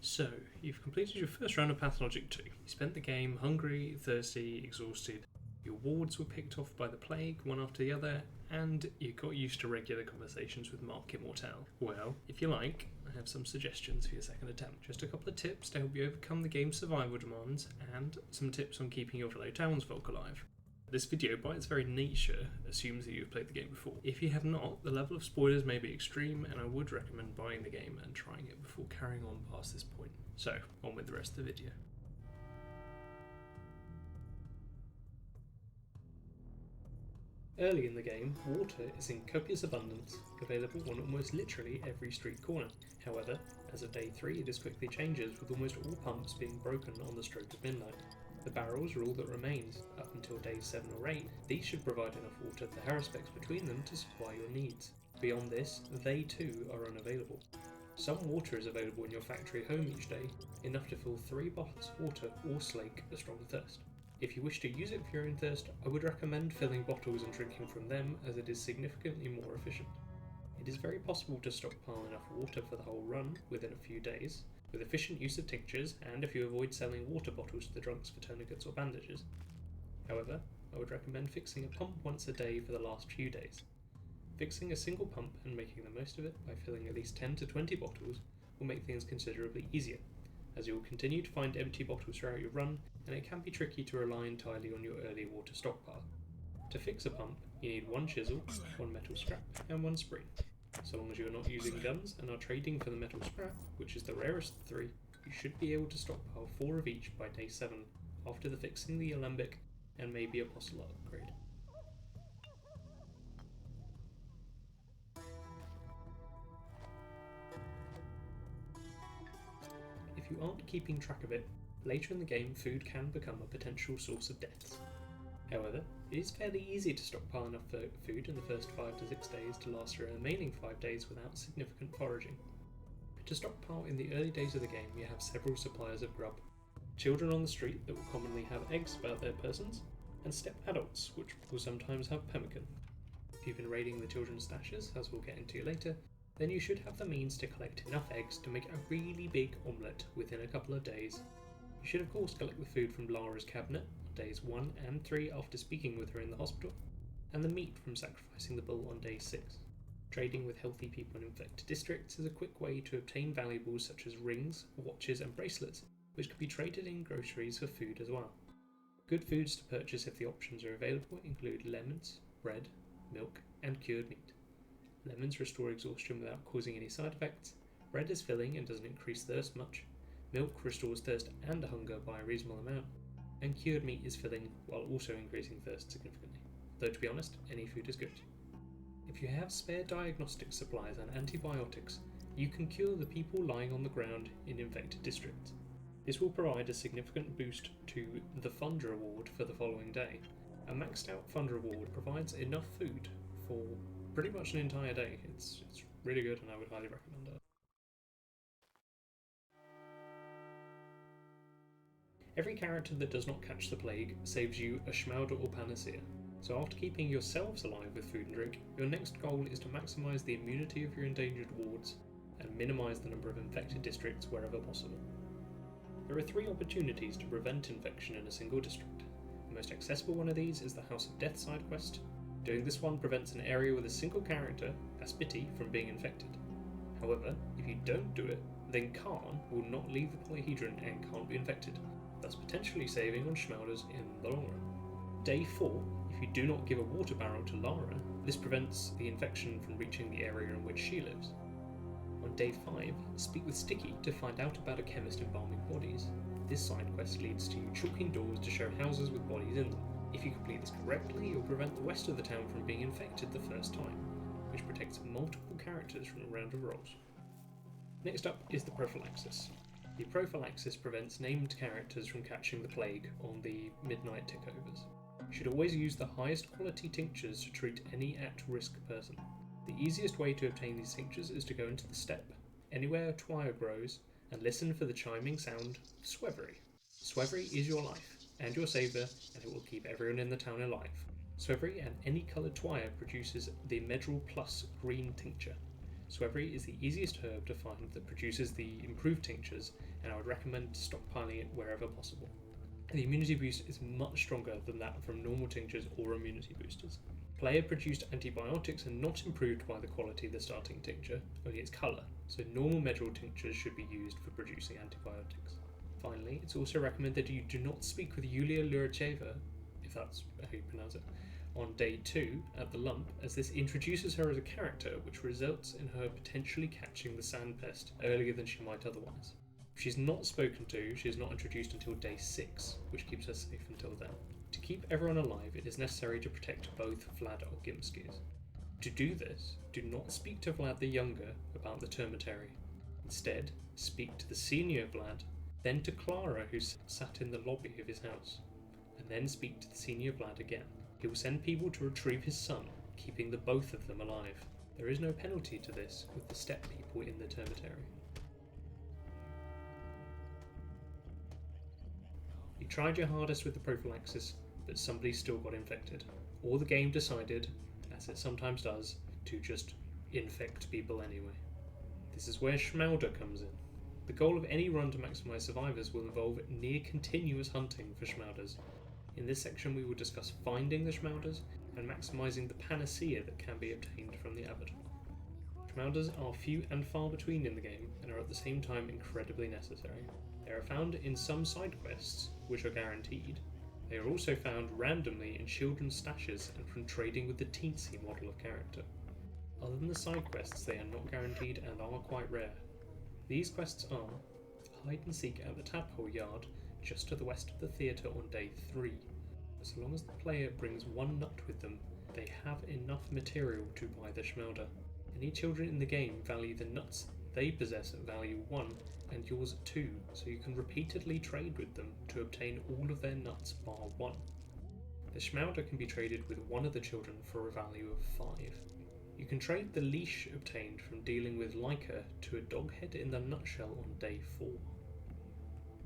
So, you've completed your first round of Pathologic 2. You spent the game hungry, thirsty, exhausted. Your wards were picked off by the plague, one after the other, and you got used to regular conversations with Mark Immortal. Well, if you like, I have some suggestions for your second attempt. Just a couple of tips to help you overcome the game's survival demands, and some tips on keeping your fellow townsfolk alive. This video, by its very nature, assumes that you've played the game before. If you have not, the level of spoilers may be extreme, and I would recommend buying the game and trying it before carrying on past this point. So, on with the rest of the video. Early in the game, water is in copious abundance, available on almost literally every street corner. However, as of day 3 this quickly changes, with almost all pumps being broken on the stroke of midnight. The barrels are all that remains. Up until days 7 or 8, these should provide enough water for the haruspex between them to supply your needs. Beyond this, they too are unavailable. Some water is available in your factory home each day, enough to fill 3 bottles of water or slake a strong thirst. If you wish to use it for your own thirst, I would recommend filling bottles and drinking from them, as it is significantly more efficient. It is very possible to stockpile enough water for the whole run within a few days, with efficient use of tinctures and if you avoid selling water bottles to the drunks for tourniquets or bandages. However, I would recommend fixing a pump once a day for the last few days. Fixing a single pump and making the most of it by filling at least 10 to 20 bottles will make things considerably easier, as you will continue to find empty bottles throughout your run, and it can be tricky to rely entirely on your early water stockpile. To fix a pump, you need 1 chisel, 1 metal scrap, and 1 spring. So long as you are not using guns and are trading for the metal scrap, which is the rarest of the 3, you should be able to stockpile 4 of each by day 7, after the fixing the alembic and maybe a postulate upgrade. If you aren't keeping track of it, later in the game food can become a potential source of deaths. However, it is fairly easy to stockpile enough food in the first 5 to 6 days to last the remaining 5 days without significant foraging. To stockpile in the early days of the game, you have several suppliers of grub. Children on the street that will commonly have eggs about their persons, and step adults, which will sometimes have pemmican. If you've been raiding the children's stashes, as we'll get into later, then you should have the means to collect enough eggs to make a really big omelette within a couple of days. You should of course collect the food from Lara's cabinet on days 1 and 3 after speaking with her in the hospital, and the meat from sacrificing the bull on day 6. Trading with healthy people in infected districts is a quick way to obtain valuables such as rings, watches and bracelets, which can be traded in groceries for food as well. Good foods to purchase if the options are available include lemons, bread, milk and cured meat. Lemons restore exhaustion without causing any side effects, bread is filling and doesn't increase thirst much, milk restores thirst and hunger by a reasonable amount, and cured meat is filling while also increasing thirst significantly, though to be honest, any food is good. If you have spare diagnostic supplies and antibiotics, you can cure the people lying on the ground in infected districts. This will provide a significant boost to the fund reward for the following day. A maxed out fund reward provides enough food for pretty much an entire day. It's really good and I would highly recommend it. Every character that does not catch the plague saves you a Schmelda or panacea. So after keeping yourselves alive with food and drink, your next goal is to maximise the immunity of your endangered wards and minimise the number of infected districts wherever possible. There are 3 opportunities to prevent infection in a single district. The most accessible one of these is the House of Death side quest. Doing this one prevents an area with a single character, Aspiti, from being infected. However, if you don't do it, then Khan will not leave the polyhedron and can't be infected, thus potentially saving on Schmelders in the long run. Day 4, if you do not give a water barrel to Lara, this prevents the infection from reaching the area in which she lives. On day 5, speak with Sticky to find out about a chemist embalming bodies. This side quest leads to you chalking doors to show houses with bodies in them. If you complete this correctly, you'll prevent the west of the town from being infected the first time, which protects multiple characters from a round of rolls. Next up is the prophylaxis. The prophylaxis prevents named characters from catching the plague on the midnight tickovers. You should always use the highest quality tinctures to treat any at-risk person. The easiest way to obtain these tinctures is to go into the steppe, anywhere a twire grows, and listen for the chiming sound of Swevery. Swevery is your life and your saver, and it will keep everyone in the town alive. Swevery and any coloured twire produces the Medral Plus green tincture. Swebberry is the easiest herb to find that produces the improved tinctures, and I would recommend stockpiling it wherever possible. The immunity boost is much stronger than that from normal tinctures or immunity boosters. Player-produced antibiotics are not improved by the quality of the starting tincture, only its colour, so normal medral tinctures should be used for producing antibiotics. Finally, it's also recommended that you do not speak with Yulia Luracheva, if that's how you pronounce it, on day 2 at the lump, as this introduces her as a character, which results in her potentially catching the sand pest earlier than she might otherwise. If she's not spoken to, she is not introduced until day 6, which keeps her safe until then. To keep everyone alive, it is necessary to protect both Vlad Ogiemskis. To do this, do not speak to Vlad the Younger about the Termitary. Instead, speak to the senior Vlad, then to Clara, who sat in the lobby of his house, and then speak to the senior Vlad again. He will send people to retrieve his son, keeping the both of them alive. There is no penalty to this with the step people in the Termitary. You tried your hardest with the prophylaxis, but somebody still got infected. Or the game decided, as it sometimes does, to just infect people anyway. This is where Schmelda comes in. The goal of any run to maximise survivors will involve near continuous hunting for Schmelders. In this section we will discuss finding the Schmelders and maximising the panacea that can be obtained from the abattoir. Schmelders are few and far between in the game and are at the same time incredibly necessary. They are found in some side quests, which are guaranteed. They are also found randomly in children's stashes and from trading with the teensy model of character. Other than the side quests, they are not guaranteed and are quite rare. These quests are hide and seek at the Tadpole Yard, just to the west of the theatre on day 3. As long as the player brings one nut with them, they have enough material to buy the Schmelda. Any children in the game value the nuts they possess at value 1 and yours at 2, so you can repeatedly trade with them to obtain all of their nuts bar 1. The Schmelda can be traded with one of the children for a value of 5. You can trade the leash obtained from dealing with Leica to a doghead in the nutshell on day 4.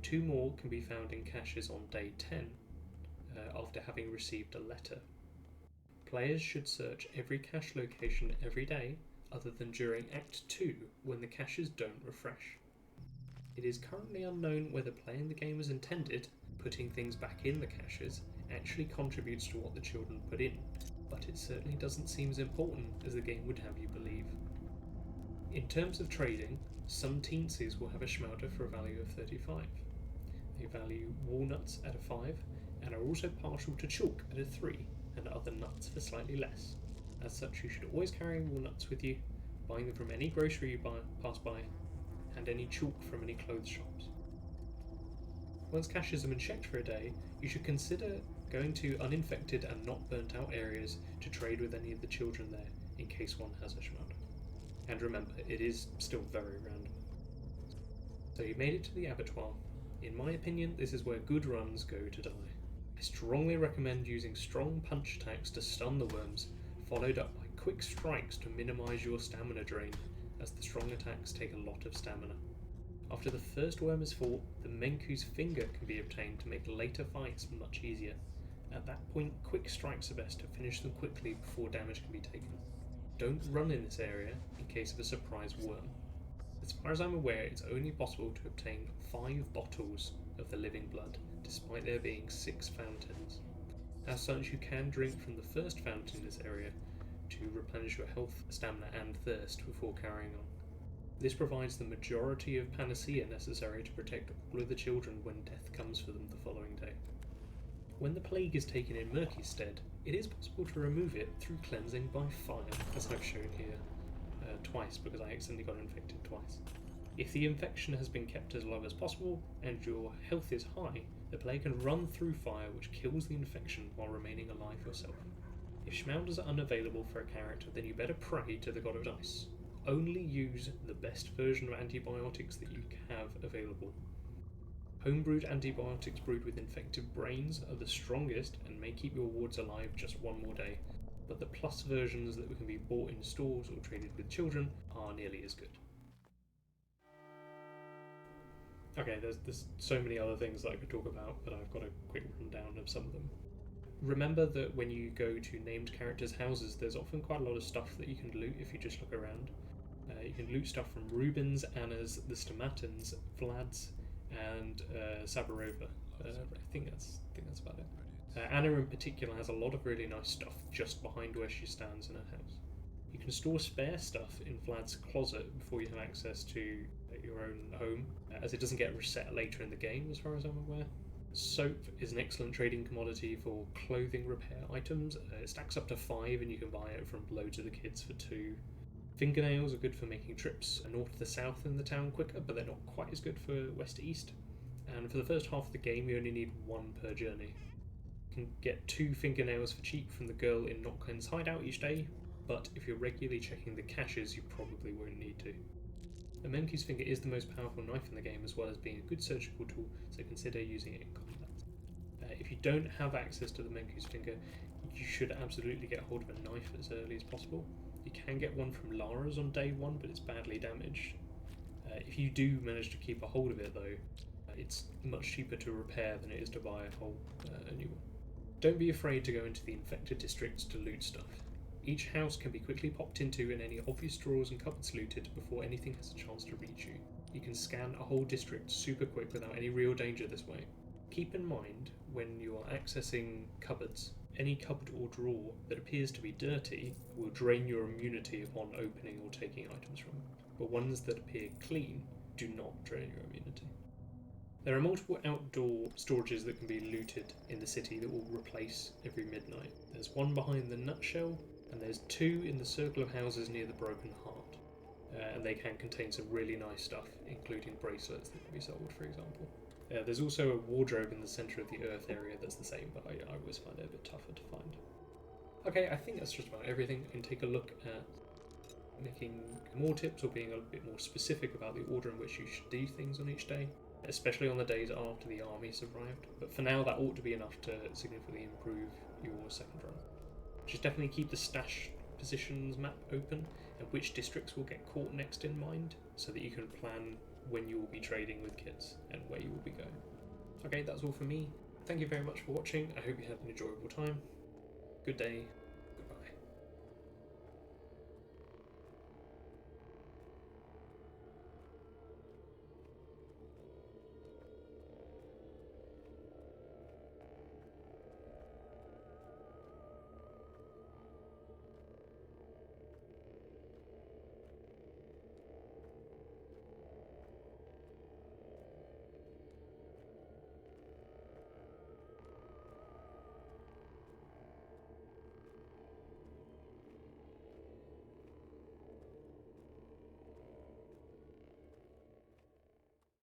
2 more can be found in caches on day 10, after having received a letter. Players should search every cache location every day, other than during Act 2, when the caches don't refresh. It is currently unknown whether playing the game as intended, putting things back in the caches, actually contributes to what the children put in, but it certainly doesn't seem as important as the game would have you believe. In terms of trading, some teensies will have a Schmelda for a value of 35. They value walnuts at a 5, and are also partial to chalk at a 3, and other nuts for slightly less. As such, you should always carry walnuts with you, buying them from any grocery you pass by, and any chalk from any clothes shops. Once caches have been checked for a day, you should consider going to uninfected and not burnt out areas to trade with any of the children there, in case one has a Schmelda. And remember, it is still very random. So you made it to the abattoir. In my opinion, this is where good runs go to die. I strongly recommend using strong punch attacks to stun the worms, followed up by quick strikes to minimise your stamina drain, as the strong attacks take a lot of stamina. After the first worm is fought, the Menku's finger can be obtained to make later fights much easier. At that point, quick strikes are best to finish them quickly before damage can be taken. Don't run in this area in case of a surprise worm. As far as I'm aware, it's only possible to obtain 5 bottles of the living blood, despite there being 6 fountains. As such, you can drink from the first fountain in this area to replenish your health, stamina and thirst before carrying on. This provides the majority of panacea necessary to protect all of the children when death comes for them the following day. When the plague is taken in Murky's stead, it is possible to remove it through cleansing by fire, as I've shown here twice, because I accidentally got infected twice. If the infection has been kept as low as possible and your health is high, the plague can run through fire, which kills the infection while remaining alive yourself. If Schmelders are unavailable for a character, then you better pray to the god of dice. Only use the best version of antibiotics that you have available. Homebrewed antibiotics brewed with infected brains are the strongest and may keep your wards alive just one more day, but the plus versions that can be bought in stores or traded with children are nearly as good. Okay, there's so many other things that I could talk about, but I've got a quick rundown of some of them. Remember that when you go to named characters' houses, there's often quite a lot of stuff that you can loot if you just look around. You can loot stuff from Rubens, Anna's, the Stomatins, Vlad's, and Sabarova. I think that's about it. Anna in particular has a lot of really nice stuff just behind where she stands in her house. You can store spare stuff in Vlad's closet before you have access to your own home, as it doesn't get reset later in the game as far as I'm aware. Soap is an excellent trading commodity for clothing repair items. It stacks up to 5 and you can buy it from loads of the kids for 2. Fingernails are good for making trips north to south in the town quicker, but they're not quite as good for west to east. And for the first half of the game you only need 1 per journey. You can get 2 fingernails for cheap from the girl in Notkin's hideout each day, but if you're regularly checking the caches you probably won't need to. The Menku's finger is the most powerful knife in the game, as well as being a good surgical tool, so consider using it in combat. If you don't have access to the Menku's finger, you should absolutely get hold of a knife as early as possible. You can get one from Lara's on day 1, but it's badly damaged. If you do manage to keep a hold of it though, it's much cheaper to repair than it is to buy a new one. Don't be afraid to go into the infected districts to loot stuff. Each house can be quickly popped into and any obvious drawers and cupboards looted before anything has a chance to reach you. You can scan a whole district super quick without any real danger this way. Keep in mind when you are accessing cupboards, any cupboard or drawer that appears to be dirty will drain your immunity upon opening or taking items from, but ones that appear clean do not drain your immunity. There are multiple outdoor storages that can be looted in the city that will replace every midnight. There's one behind the Nutshell, and there's 2 in the circle of houses near the Broken Heart. And they can contain some really nice stuff, including bracelets that can be sold, for example. There's also a wardrobe in the centre of the Earth area that's the same, but I always find it a bit tougher to find. Okay, I think that's just about everything. You can take a look at making more tips or being a bit more specific about the order in which you should do things on each day, especially on the days after the armies arrived. But for now, that ought to be enough to significantly improve your second run. Just definitely keep the stash positions map open and which districts will get caught next in mind, so that you can plan when you will be trading with kids and where you will be going. Okay, that's all from me. Thank you very much for watching. I hope you had an enjoyable time. Good day.